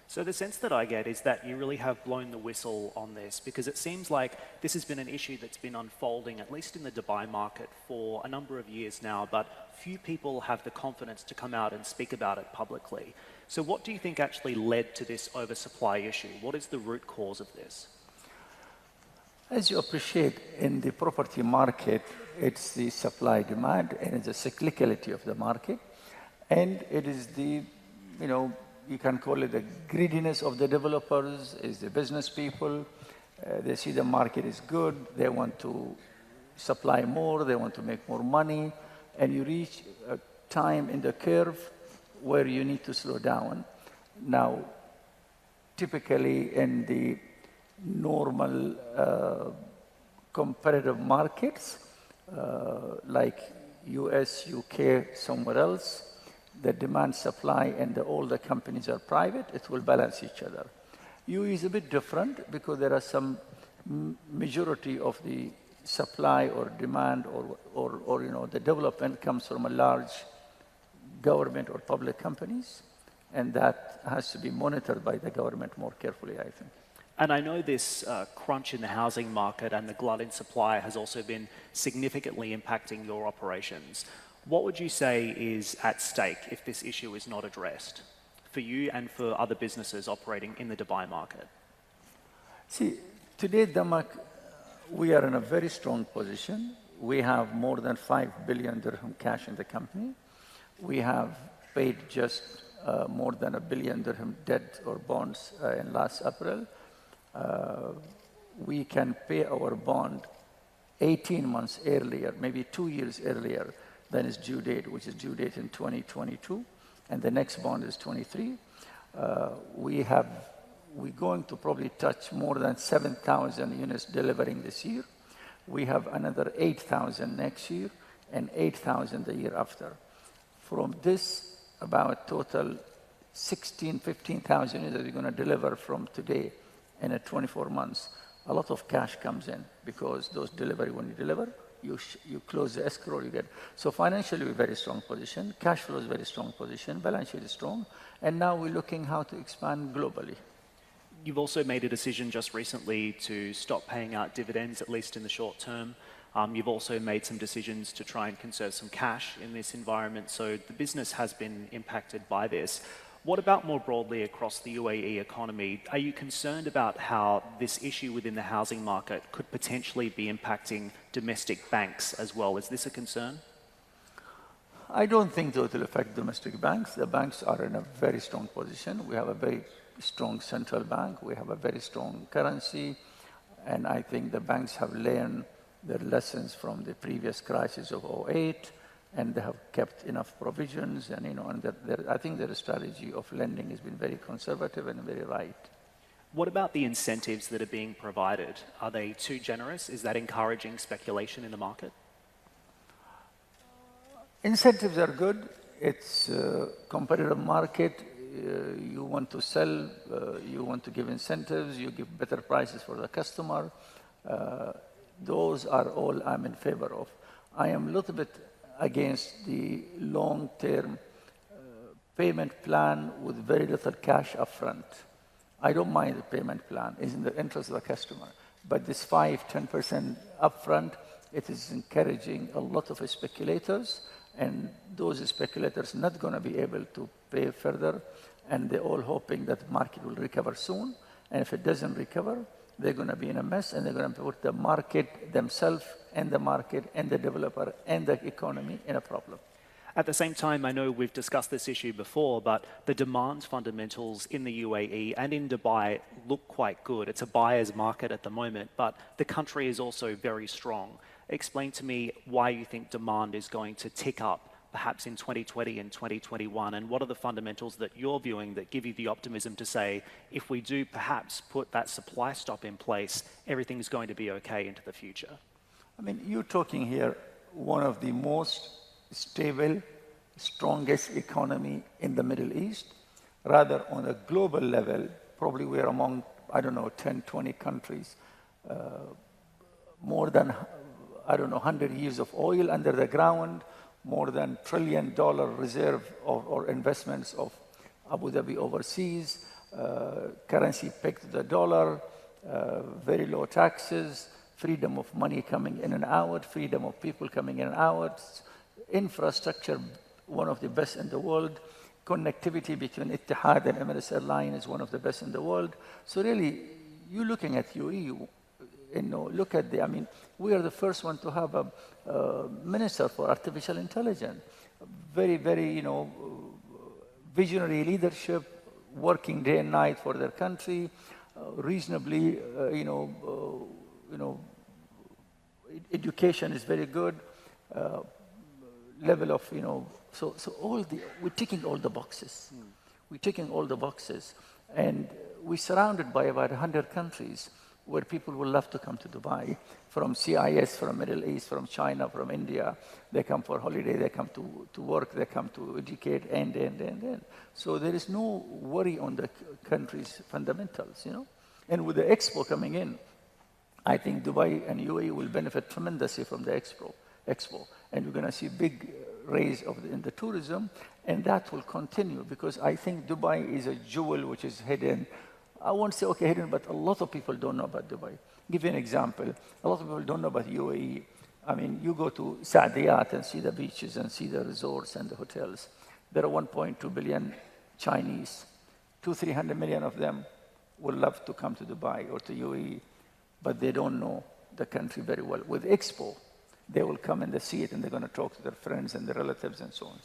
So the sense that I get is that you really have blown the whistle on this, because it seems like this has been an issue that's been unfolding, at least in the Dubai market, for a number of years now, but few people have the confidence to come out and speak about it publicly. So what do you think actually led to this oversupply issue? What is the root cause of this? As you appreciate, in the property market, it's the supply demand and it's the cyclicality of the market. And it is the, you can call it the greediness of the developers, is the business people. They see the market is good, they want to supply more, they want to make more money, and you reach a time in the curve where you need to slow down. Now, typically in the normal competitive markets, like US, UK, somewhere else, the demand supply and all the companies are private, it will balance each other. UAE is a bit different because there are some majority of the supply or demand or the development comes from a large government or public companies, and that has to be monitored by the government more carefully, I think. And I know this crunch in the housing market and the glut in supply has also been significantly impacting your operations. What would you say is at stake if this issue is not addressed for you and for other businesses operating in the Dubai market? See, today, DAMAC, we are in a very strong position. We have more than 5 billion dirham cash in the company. We have paid just more than 1 billion dirham debt or bonds in last April. We can pay our bond 18 months earlier, maybe 2 years earlier than its due date, which is due date in 2022, and the next bond is 23. We're going to probably touch more than 7,000 units delivering this year. We have another 8,000 next year and 8,000 the year after. From this, about total 15,000 units that we're going to deliver from today in 24 months. A lot of cash comes in because those delivery, when you deliver, you close the escrow, you get. So financially, we're very strong position. Cash flow is very strong position. Balance sheet is strong. And now we're looking how to expand globally. You've also made a decision just recently to stop paying out dividends, at least in the short term. You've also made some decisions to try and conserve some cash in this environment. So the business has been impacted by this. What about more broadly across the UAE economy? Are you concerned about how this issue within the housing market could potentially be impacting domestic banks as well? Is this a concern? I don't think it will affect domestic banks. The banks are in a very strong position. We have a very strong central bank. We have a very strong currency. And I think the banks have learned their lessons from the previous crisis of '08. And they have kept enough provisions, and I think their strategy of lending has been very conservative and very right. What about the incentives that are being provided? Are they too generous? Is that encouraging speculation in the market? Incentives are good. It's a competitive market. You want to sell, you want to give incentives, you give better prices for the customer. Those are all I'm in favor of. I am a little bit against the long-term payment plan with very little cash upfront. I don't mind the payment plan. It's in the interest of the customer. But this 5–10% upfront, it is encouraging a lot of speculators, and those speculators not going to be able to pay further, and they're all hoping that the market will recover soon. And if it doesn't recover, they're going to be in a mess, and they're going to put the market themselves and the market and the developer and the economy in a problem. At the same time, I know we've discussed this issue before, but the demand fundamentals in the UAE and in Dubai look quite good. It's a buyer's market at the moment, but the country is also very strong. Explain to me why you think demand is going to tick up perhaps in 2020 and 2021, and what are the fundamentals that you're viewing that give you the optimism to say, if we do perhaps put that supply stop in place, everything's going to be okay into the future? I mean, you're talking here one of the most stable, strongest economy in the Middle East. Rather, on a global level, probably we're among, 10, 20 countries. More than, 100 years of oil under the ground, more than $1 trillion reserve or investments of Abu Dhabi overseas, currency pegged to the dollar, very low taxes, freedom of money coming in and out, freedom of people coming in and out, infrastructure, one of the best in the world, connectivity between Etihad and Emirates Airline is one of the best in the world. So really, you're looking at UAE, look at I mean, we are the first one to have a minister for artificial intelligence. Very, very, visionary leadership, working day and night for their country, reasonably, education is very good, level of, so we're ticking all the boxes. We're ticking all the boxes. And we're surrounded by about 100 countries where people would love to come to Dubai, from CIS, from Middle East, from China, from India. They come for holiday, they come to work, they come to educate, and. So there is no worry on the country's fundamentals, And with the Expo coming in, I think Dubai and UAE will benefit tremendously from the Expo. And we're going to see big raise in the tourism, and that will continue because I think Dubai is a jewel which is hidden. I won't say, okay, hidden, but a lot of people don't know about Dubai. Give you an example. A lot of people don't know about UAE. I mean, you go to Saadiyat and see the beaches and see the resorts and the hotels. There are 1.2 billion Chinese. 200-300 million of them would love to come to Dubai or to UAE, but they don't know the country very well. With Expo, they will come and they see it and they're going to talk to their friends and their relatives and so on.